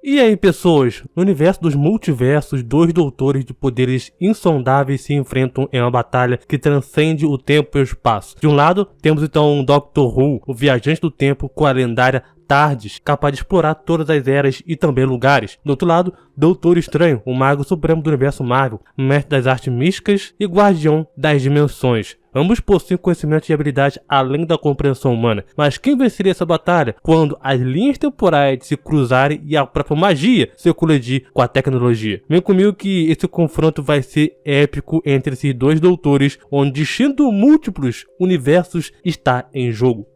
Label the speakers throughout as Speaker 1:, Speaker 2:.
Speaker 1: E aí, pessoas, no universo dos multiversos, dois doutores de poderes insondáveis se enfrentam em uma batalha que transcende o tempo e o espaço. De um lado, temos então um Doctor Who, o viajante do tempo com a lendária TARDIS, capaz de explorar todas as eras e também lugares. Do outro lado, Doutor Estranho, o mago supremo do universo Marvel, mestre das artes místicas e guardião das dimensões. Ambos possuem conhecimento e habilidade além da compreensão humana. Mas quem venceria essa batalha quando as linhas temporais se cruzarem e a própria magia se colidir com a tecnologia? Vem comigo que esse confronto vai ser épico entre esses dois doutores, onde o destino de múltiplos universos está em jogo.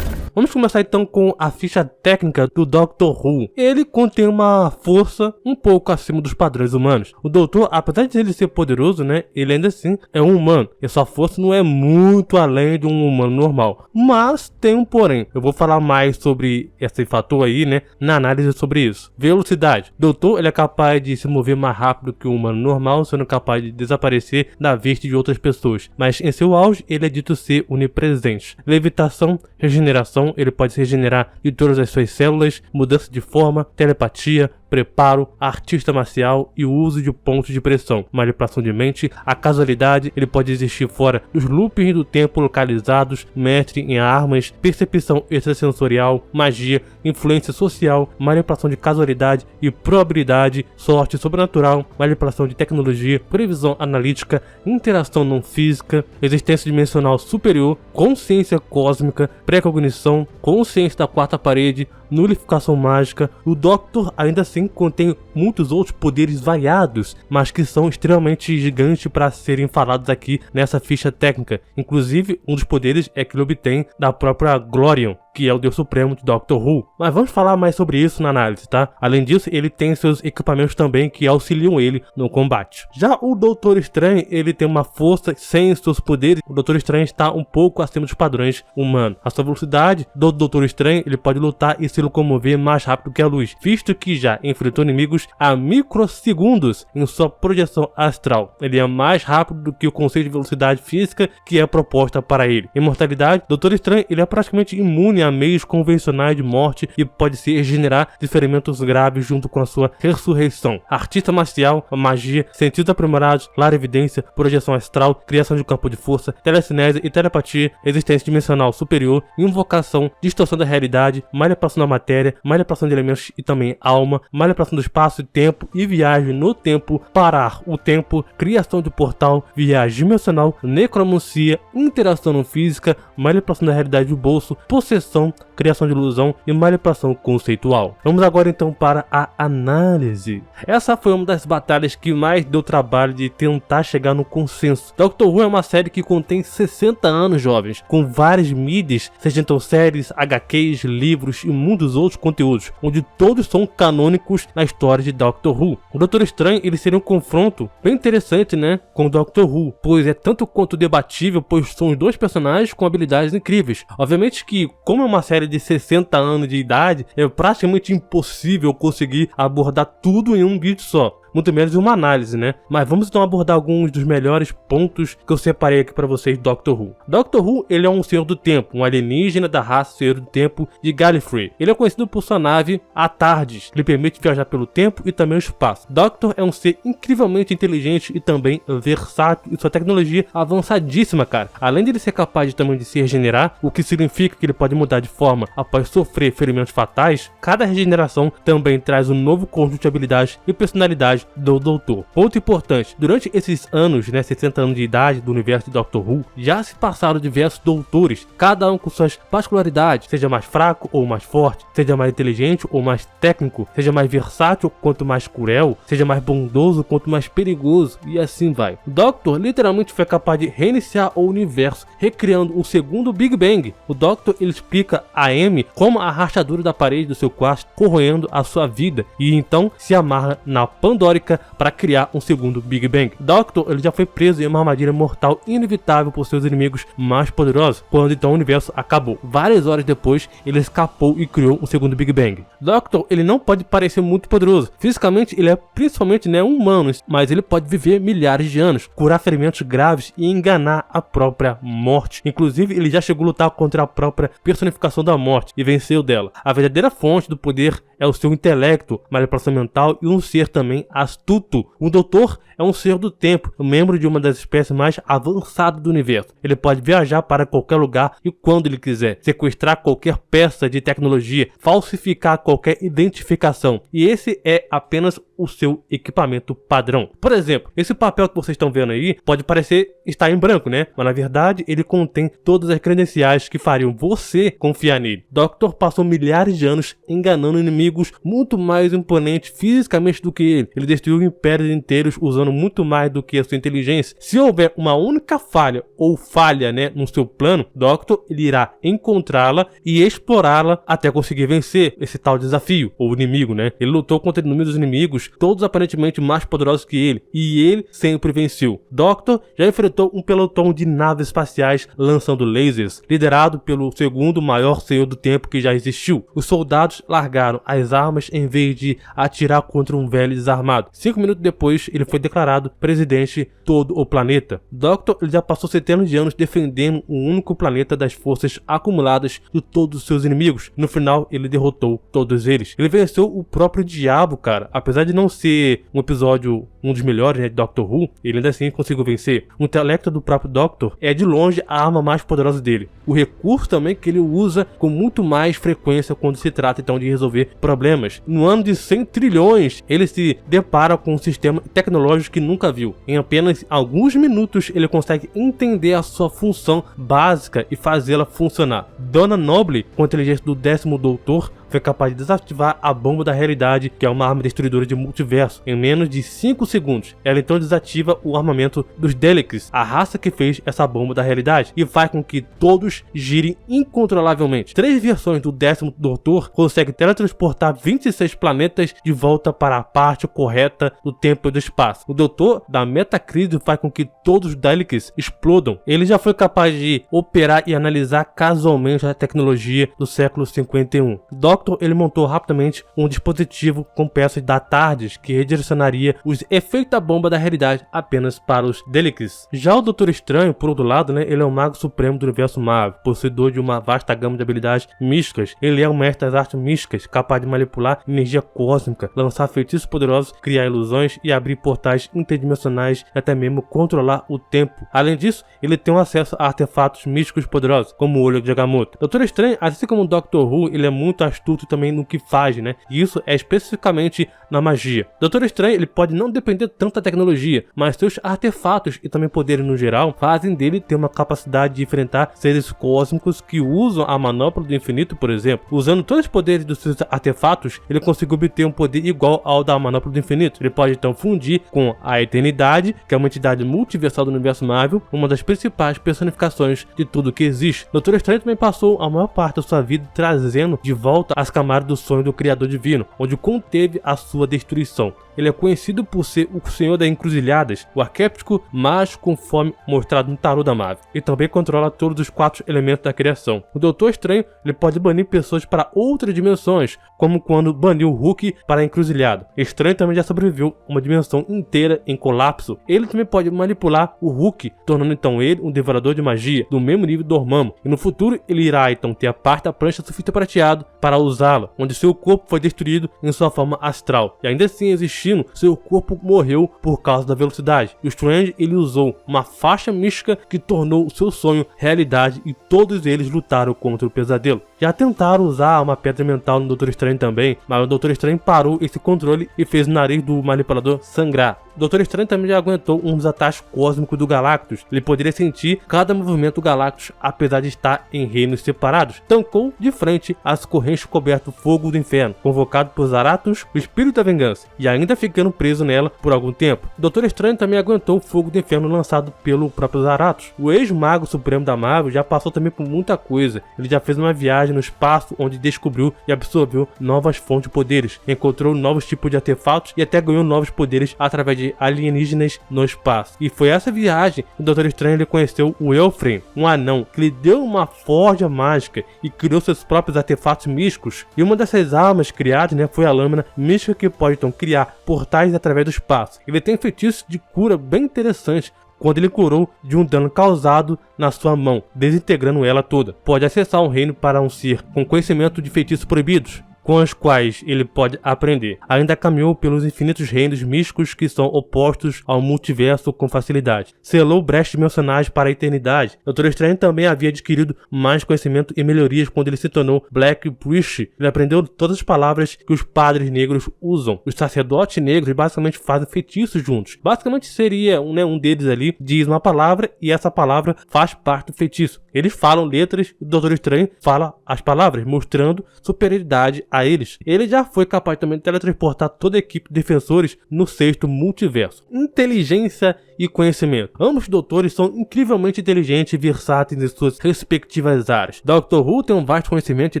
Speaker 1: Vamos começar então com a ficha técnica do Doctor Who. Ele contém uma força um pouco acima dos padrões humanos. O doutor, apesar de ele ser poderoso, ele ainda assim é um humano. E sua força não é muito além de um humano normal. Mas tem um porém. Eu vou falar mais sobre esse fator aí, na análise sobre isso. Velocidade. O doutor, ele é capaz de se mover mais rápido que um humano normal, sendo capaz de desaparecer da vista de outras pessoas. Mas em seu auge, ele é dito ser onipresente. Levitação, regeneração. Ele pode se regenerar de todas as suas células, mudança de forma, telepatia, preparo, artista marcial e o uso de pontos de pressão, manipulação de mente, a casualidade. Ele pode existir fora dos loopings do tempo localizados, mestre em armas, percepção extrasensorial, magia, influência social, manipulação de casualidade e probabilidade, sorte sobrenatural, manipulação de tecnologia, previsão analítica, interação não física, existência dimensional superior, consciência cósmica, precognição, consciência da quarta parede, nulificação mágica. O Doctor ainda assim contém muitos outros poderes variados, mas que são extremamente gigantes para serem falados aqui nessa ficha técnica. Inclusive, um dos poderes é que ele obtém da própria Glorion, que é o Deus Supremo de Doctor Who. Mas vamos falar mais sobre isso na análise, tá? Além disso, ele tem seus equipamentos também que auxiliam ele no combate. Já o Doutor Estranho, ele tem uma força sem seus poderes. O Doutor Estranho está um pouco acima dos padrões humanos. A sua velocidade do Doutor Estranho, ele pode lutar e se locomover mais rápido que a luz, visto que já enfrentou inimigos a microsegundos em sua projeção astral. Ele é mais rápido do que o conceito de velocidade física que é proposta para ele. Imortalidade, Doutor Estranho, ele é praticamente imune a meios convencionais de morte e pode se regenerar de ferimentos graves junto com a sua ressurreição. Artista marcial, magia, sentidos aprimorados, clarividência, projeção astral, criação de campo de força, telecinese e telepatia, existência dimensional superior, invocação, distorção da realidade, manipulação da matéria, manipulação de elementos e também alma, manipulação do espaço e tempo e viagem no tempo, parar o tempo, criação de portal, viagem dimensional, necromancia, interação não física, manipulação da realidade do bolso, possessão, criação de ilusão e manipulação conceitual. Vamos agora então para a análise. Essa foi uma das batalhas que mais deu trabalho de tentar chegar no consenso. Doctor Who é uma série que contém 60 anos, jovens, com várias mídias, sejam então séries, HQs, livros e muitos outros conteúdos, onde todos são canônicos na história de Doctor Who. O Doutor Estranho, ele seria um confronto bem interessante, com o Doctor Who, pois é tanto quanto debatível, pois são os dois personagens com habilidades incríveis. Obviamente que, como é uma série de 60 anos de idade, é praticamente impossível conseguir abordar tudo em um vídeo só. Muito menos em uma análise, Mas vamos então abordar alguns dos melhores pontos que eu separei aqui para vocês do Doctor Who. Doctor Who, ele é um Senhor do Tempo, um alienígena da raça Senhor do Tempo de Gallifrey. Ele é conhecido por sua nave, a TARDIS, que lhe permite viajar pelo tempo e também o espaço. Doctor é um ser incrivelmente inteligente e também versátil e sua tecnologia avançadíssima, cara. Além de ele ser capaz também de se regenerar, o que significa que ele pode mudar de forma após sofrer ferimentos fatais, cada regeneração também traz um novo conjunto de habilidades e personalidade do Doutor. Ponto importante, durante esses anos, 60 anos de idade do universo de Doctor Who, já se passaram diversos doutores, cada um com suas particularidades, seja mais fraco ou mais forte, seja mais inteligente ou mais técnico, seja mais versátil quanto mais cruel, seja mais bondoso quanto mais perigoso, e assim vai. O Doctor literalmente foi capaz de reiniciar o universo, recriando um segundo Big Bang. O Doctor, ele explica a Amy como a rachadura da parede do seu quarto corroendo a sua vida, e então se amarra na Pandora histórica para criar um segundo Big Bang. Doctor ele já foi preso em uma armadilha mortal inevitável por seus inimigos mais poderosos, quando então o universo acabou. Várias horas depois, ele escapou e criou um segundo Big Bang. Doctor ele não pode parecer muito poderoso. Fisicamente ele é principalmente um humano, mas ele pode viver milhares de anos, curar ferimentos graves e enganar a própria morte. Inclusive ele já chegou a lutar contra a própria personificação da morte e venceu dela. A verdadeira fonte do poder é o seu intelecto, manipulação mental e um ser também astuto. O Doutor é um ser do tempo, um membro de uma das espécies mais avançadas do universo. Ele pode viajar para qualquer lugar e quando ele quiser, sequestrar qualquer peça de tecnologia, falsificar qualquer identificação. E esse é apenas o seu equipamento padrão. Por exemplo, esse papel que vocês estão vendo aí pode parecer estar em branco, né? Mas na verdade ele contém todas as credenciais que fariam você confiar nele. Doctor passou milhares de anos enganando inimigos muito mais imponentes fisicamente do que ele. Ele destruiu impérios inteiros usando muito mais do que a sua inteligência. Se houver uma única falha ou falha, no seu plano, Doctor ele irá encontrá-la e explorá-la até conseguir vencer esse tal desafio ou inimigo, Ele lutou contra inúmeros inimigos, todos aparentemente mais poderosos que ele, e ele sempre venceu. Doctor já enfrentou um pelotão de naves espaciais lançando lasers, liderado pelo segundo maior senhor do tempo que já existiu. Os soldados largaram as armas em vez de atirar contra um velho desarmado. 5 minutos depois, ele foi declarado presidente de todo o planeta. Doctor ele já passou centenas de anos defendendo um único planeta das forças acumuladas de todos os seus inimigos. No final, ele derrotou todos eles. Ele venceu o próprio diabo, cara. Apesar de não ser um episódio um dos melhores de Doctor Who, ele ainda assim conseguiu vencer. O intelecto do próprio Doctor é de longe a arma mais poderosa dele. O recurso também que ele usa com muito mais frequência quando se trata então de resolver problemas. No ano de 100 trilhões, ele se depara com um sistema tecnológico que nunca viu. Em apenas alguns minutos, ele consegue entender a sua função básica e fazê-la funcionar. Donna Noble, com a inteligência do 10º Doutor, foi capaz de desativar a bomba da realidade, que é uma arma destruidora de multiverso, em menos de 5 segundos. Ela então desativa o armamento dos Daleks, a raça que fez essa bomba da realidade, e faz com que todos girem incontrolavelmente. 3 versões do 10º Doutor conseguem teletransportar 26 planetas de volta para a parte correta do tempo e do espaço. O Doutor da Metacrise faz com que todos os Daleks explodam. Ele já foi capaz de operar e analisar casualmente a tecnologia do século 51. Doctor ele montou rapidamente um dispositivo com peças da TARDIS que redirecionaria os efeitos da bomba da realidade apenas para os Daleks. Já o Doutor Estranho, por outro lado, ele é o mago supremo do universo Marvel, possuidor de uma vasta gama de habilidades místicas. Ele é um mestre das artes místicas, capaz de manipular energia cósmica, lançar feitiços poderosos, criar ilusões e abrir portais interdimensionais e até mesmo controlar o tempo. Além disso, ele tem um acesso a artefatos místicos poderosos, como o Olho de Agamotto. Doutor Estranho, assim como o Doctor Who, ele é muito astuto também no que faz, E isso é especificamente na magia. Doutor Estranho, ele pode não depender tanto da tecnologia, mas seus artefatos e também poderes no geral fazem dele ter uma capacidade de enfrentar seres cósmicos que usam a manopla do infinito, por exemplo. Usando todos os poderes dos seus artefatos, ele consegue obter um poder igual ao da manopla do infinito. Ele pode então fundir com a Eternidade, que é uma entidade multiversal do universo Marvel, uma das principais personificações de tudo que existe. Doutor Estranho também passou a maior parte da sua vida trazendo de volta as camadas do sonho do Criador Divino, onde conteve a sua destruição. Ele é conhecido por ser o Senhor das Encruzilhadas, o arquétipo mágico conforme mostrado no tarô da Marvel. E também controla todos os 4 elementos da criação. O Doutor Estranho ele pode banir pessoas para outras dimensões, como quando baniu o Hulk para a Encruzilhada. Estranho também já sobreviveu uma dimensão inteira em colapso. Ele também pode manipular o Hulk, tornando então ele um devorador de magia, do mesmo nível do Dormammu. E no futuro ele irá então ter a parte da prancha surfista prateado para usá-la, onde seu corpo foi destruído em sua forma astral. E ainda assim existindo, seu corpo morreu por causa da velocidade. E o Strange ele usou uma faixa mística que tornou o seu sonho realidade e todos eles lutaram contra o pesadelo. Já tentaram usar uma pedra mental no Doutor Estranho também, mas o Doutor Estranho parou esse controle e fez o nariz do manipulador sangrar. o Doutor Estranho também já aguentou um dos ataques cósmicos do Galactus. Ele poderia sentir cada movimento do Galactus, apesar de estar em reinos separados. Tancou de frente as correntes cobertas do fogo do inferno, convocado por Zarathus, o espírito da vingança, e ainda ficando preso nela por algum tempo. O Doutor Estranho também aguentou o fogo do inferno lançado pelo próprio Zarathus. O ex-mago supremo da Marvel já passou também por muita coisa. Ele já fez uma viagem no espaço onde descobriu e absorveu novas fontes de poderes, encontrou novos tipos de artefatos e até ganhou novos poderes através de alienígenas no espaço. E foi essa viagem que o Doutor Estranho ele conheceu o Elframe, um anão que lhe deu uma forja mágica e criou seus próprios artefatos místicos. E uma dessas armas criadas, foi a lâmina mística que pode então criar portais através do espaço. Ele tem feitiços de cura bem interessantes quando ele curou de um dano causado na sua mão, desintegrando ela toda. Pode acessar um reino para um ser com conhecimento de feitiços proibidos, com os quais ele pode aprender. Ainda caminhou pelos infinitos reinos místicos que são opostos ao multiverso com facilidade. Selou brechas dimensionais para a eternidade. Doutor Estranho também havia adquirido mais conhecimento e melhorias quando ele se tornou Black Priest. Ele aprendeu todas as palavras que os padres negros usam. Os sacerdotes negros basicamente fazem feitiços juntos. Basicamente seria um deles ali diz uma palavra e essa palavra faz parte do feitiço. Eles falam letras e o Doutor Estranho fala as palavras, mostrando superioridade a eles. Ele já foi capaz também de teletransportar toda a equipe de defensores no sexto multiverso. Inteligência e conhecimento. Ambos doutores são incrivelmente inteligentes e versáteis em suas respectivas áreas. Dr. Who tem um vasto conhecimento de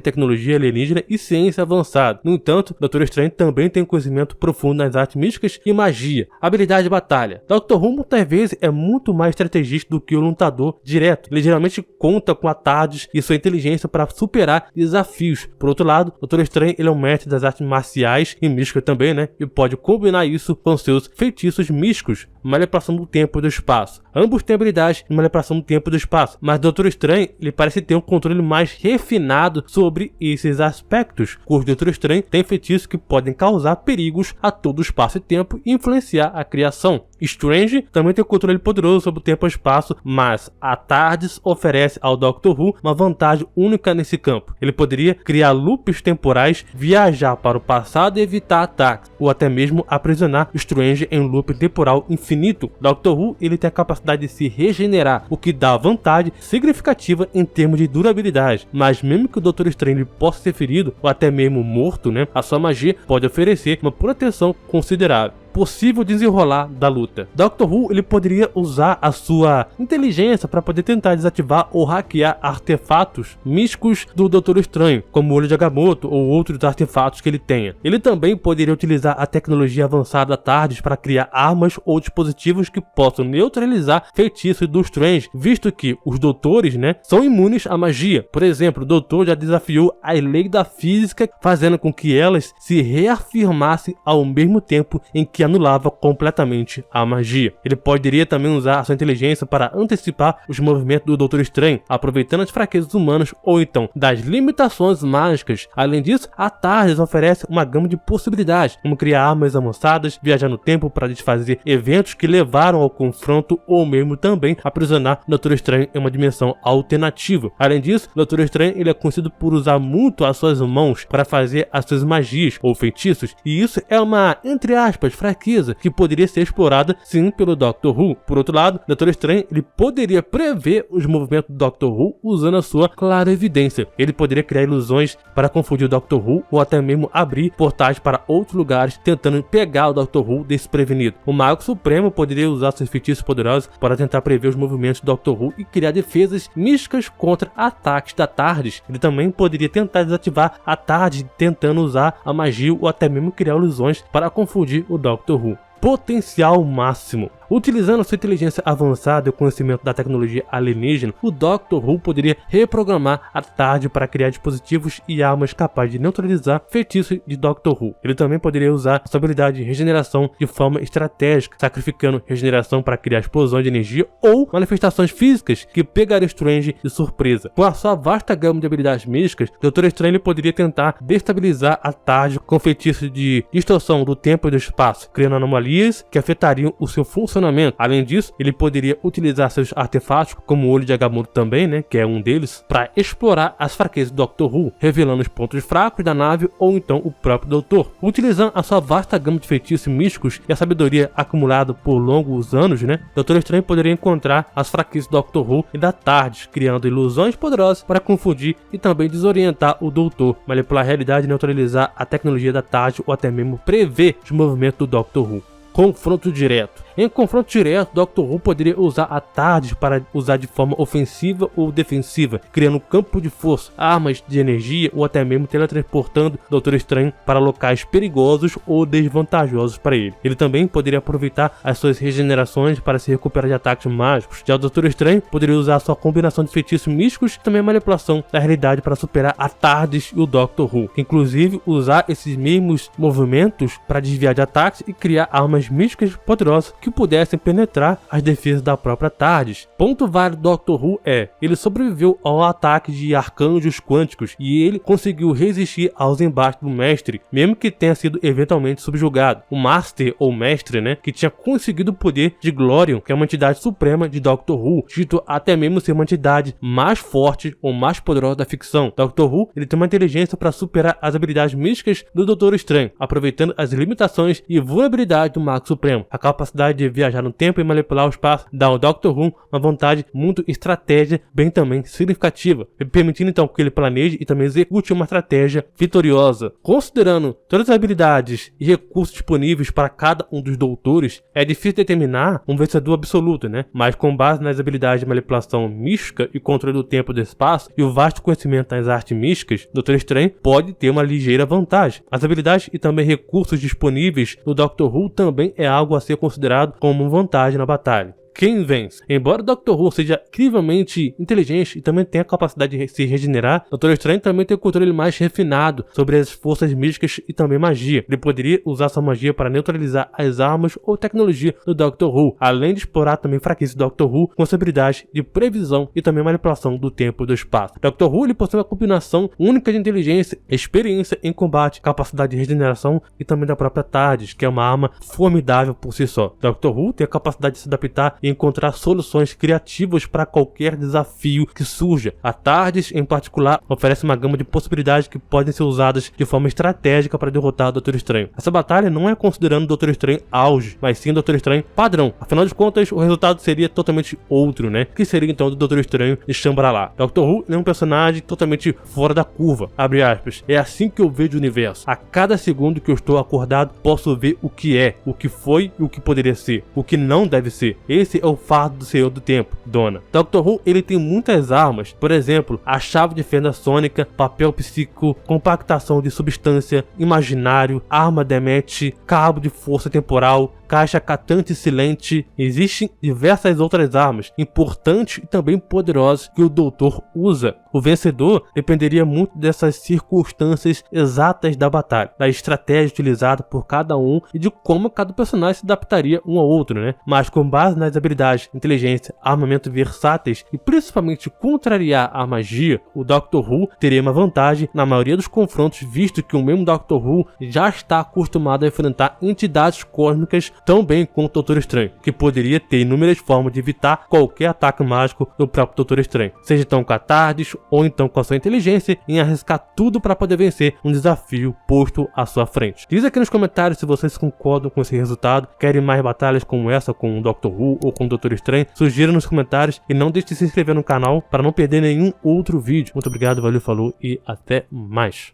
Speaker 1: tecnologia alienígena e ciência avançada. No entanto, Doutor Estranho também tem conhecimento profundo nas artes místicas e magia. Habilidade de batalha. Dr. Who muitas vezes é muito mais estrategista do que o lutador direto. Ele geralmente conta com a TARDIS e sua inteligência para superar desafios. Por outro lado, Doutor Estranho ele é um mestre das artes marciais e mística também, e pode combinar isso com seus feitiços místicos, manipulação do tempo e do espaço. Ambos têm habilidades de manipulação do tempo e do espaço, mas Doutor Estranho ele parece ter um controle mais refinado sobre esses aspectos. O Doutor Estranho tem feitiços que podem causar perigos a todo o espaço e tempo e influenciar a criação. Strange também tem um controle poderoso sobre o tempo e o espaço, mas a TARDIS oferece ao Dr. Who uma vantagem única nesse campo. Ele poderia criar loops temporais, viajar para o passado e evitar ataques, ou até mesmo aprisionar Strange em um loop temporal infinito. Dr. Who ele tem a capacidade de se regenerar, o que dá vantagem significativa em termos de durabilidade, mas mesmo que o Dr. Strange possa ser ferido ou até mesmo morto, a sua magia pode oferecer uma proteção considerável. Possível desenrolar da luta. Dr. Who ele poderia usar a sua inteligência para poder tentar desativar ou hackear artefatos místicos do Doutor Estranho, como o Olho de Agamotto ou outros artefatos que ele tenha. Ele também poderia utilizar a tecnologia avançada da TARDIS para criar armas ou dispositivos que possam neutralizar feitiços do Strange, visto que os doutores, são imunes à magia. Por exemplo, o doutor já desafiou as leis da física, fazendo com que elas se reafirmassem ao mesmo tempo em que anulava completamente a magia. Ele poderia também usar a sua inteligência para antecipar os movimentos do Doutor Estranho, aproveitando as fraquezas humanas ou então das limitações mágicas. Além disso, a TARDIS oferece uma gama de possibilidades, como criar armas avançadas, viajar no tempo para desfazer eventos que levaram ao confronto ou mesmo também aprisionar o Doutor Estranho em uma dimensão alternativa. Além disso, o Doutor Estranho ele é conhecido por usar muito as suas mãos para fazer as suas magias ou feitiços, e isso é uma, entre aspas, fraqueza que poderia ser explorada sim pelo Dr. Who. Por outro lado, o Doutor Estranho ele poderia prever os movimentos do Dr. Who usando a sua clarividência. Ele poderia criar ilusões para confundir o Dr. Who ou até mesmo abrir portais para outros lugares tentando pegar o Dr. Who desprevenido. O Mago Supremo poderia usar seus feitiços poderosos para tentar prever os movimentos do Dr. Who e criar defesas místicas contra ataques da TARDIS. Ele também poderia tentar desativar a TARDIS tentando usar a magia ou até mesmo criar ilusões para confundir o Dr. Who. Potencial máximo. Utilizando sua inteligência avançada e o conhecimento da tecnologia alienígena, o Dr. Who poderia reprogramar a TARDIS para criar dispositivos e armas capazes de neutralizar feitiços de Dr. Who. Ele também poderia usar sua habilidade de regeneração de forma estratégica, sacrificando regeneração para criar explosões de energia ou manifestações físicas que pegariam Strange de surpresa. Com a sua vasta gama de habilidades místicas, Dr. Strange poderia tentar destabilizar a TARDIS com feitiços de distorção do tempo e do espaço, criando anomalias que afetariam o seu funcionamento funcionamento. Além disso, ele poderia utilizar seus artefatos, como o Olho de Agamotto também, né, que é um deles, para explorar as fraquezas do Dr. Who, revelando os pontos fracos da nave ou então o próprio Doutor. Utilizando a sua vasta gama de feitiços místicos e a sabedoria acumulada por longos anos, né, Doutor Estranho poderia encontrar as fraquezas do Dr. Who e da TARDIS, criando ilusões poderosas para confundir e também desorientar o Doutor, manipular a realidade e neutralizar a tecnologia da TARDIS ou até mesmo prever os movimentos do Dr. Who. Confronto direto. Em confronto direto, Dr. Who poderia usar a TARDIS para usar de forma ofensiva ou defensiva, criando um campo de força, armas de energia ou até mesmo teletransportando Doutor Estranho para locais perigosos ou desvantajosos para ele. Ele também poderia aproveitar as suas regenerações para se recuperar de ataques mágicos. Já o Doutor Estranho poderia usar a sua combinação de feitiços místicos e também a manipulação da realidade para superar a TARDIS e o Dr. Who. Inclusive, usar esses mesmos movimentos para desviar de ataques e criar armas místicas poderosas que pudessem penetrar as defesas da própria TARDIS. Ponto válido do Dr. Who ele sobreviveu ao ataque de arcanjos quânticos e ele conseguiu resistir aos embates do Mestre, mesmo que tenha sido eventualmente subjugado. O Master ou Mestre, né, que tinha conseguido o poder de Glorion, que é uma entidade suprema de Dr. Who, dito até mesmo ser uma entidade mais forte ou mais poderosa da ficção. Dr. Who, ele tem uma inteligência para superar as habilidades místicas do Doutor Estranho, aproveitando as limitações e vulnerabilidade do Mago Supremo. A capacidade de viajar no tempo e manipular o espaço dá ao Dr. Who uma vantagem muito estratégia bem também significativa, permitindo então que ele planeje e também execute uma estratégia vitoriosa. Considerando todas as habilidades e recursos disponíveis para cada um dos doutores, é difícil determinar um vencedor absoluto, né? Mas com base nas habilidades de manipulação mística e controle do tempo e do espaço e o vasto conhecimento das artes místicas, Dr. Estranho pode ter uma ligeira vantagem. As habilidades e também recursos disponíveis do Dr. Who também é algo a ser considerado como vantagem na batalha. Quem vence? Embora o Dr. Who seja incrivelmente inteligente e também tenha a capacidade de se regenerar, Doutor Estranho também tem um controle mais refinado sobre as forças místicas e também magia. Ele poderia usar sua magia para neutralizar as armas ou tecnologia do Dr. Who, além de explorar também fraquezas do Dr. Who com sua habilidade de previsão e também manipulação do tempo e do espaço. Dr. Who ele possui uma combinação única de inteligência, experiência em combate, capacidade de regeneração e também da própria TARDIS, que é uma arma formidável por si só. Dr. Who tem a capacidade de se adaptar e encontrar soluções criativas para qualquer desafio que surja. A TARDIS, em particular, oferece uma gama de possibilidades que podem ser usadas de forma estratégica para derrotar o Doutor Estranho. Essa batalha não é considerando o Doutor Estranho auge, mas sim o Doutor Estranho padrão. Afinal de contas, o resultado seria totalmente outro, né? Que seria então do Doutor Estranho de Shambhala. Dr. Who é um personagem totalmente fora da curva, abre aspas. É assim que eu vejo o universo. A cada segundo que eu estou acordado, posso ver o que é, o que foi e o que poderia ser, o que não deve ser. Esse é o fardo do Senhor do Tempo, Dona. Dr. Who, ele tem muitas armas, por exemplo, a chave de fenda sônica, papel psíquico, compactação de substância, imaginário, arma Demet, cabo de força temporal, caixa catante silente. Existem diversas outras armas importantes e também poderosas que o Doutor usa. O vencedor dependeria muito dessas circunstâncias exatas da batalha, da estratégia utilizada por cada um e de como cada personagem se adaptaria um ao outro, né? Mas com base nas habilidades, inteligência, armamento versáteis e principalmente contrariar a magia, o Dr. Who teria uma vantagem na maioria dos confrontos, visto que o mesmo Dr. Who já está acostumado a enfrentar entidades cósmicas tão bem quanto o Doutor Estranho, que poderia ter inúmeras formas de evitar qualquer ataque mágico do próprio Doutor Estranho, seja então com a TARDIS ou então com a sua inteligência em arriscar tudo para poder vencer um desafio posto à sua frente. Diz aqui nos comentários se vocês concordam com esse resultado, querem mais batalhas como essa com o Dr. Who ou com o Doutor Estranho, sugira nos comentários e não deixe de se inscrever no canal para não perder nenhum outro vídeo. Muito obrigado, valeu, falou e até mais.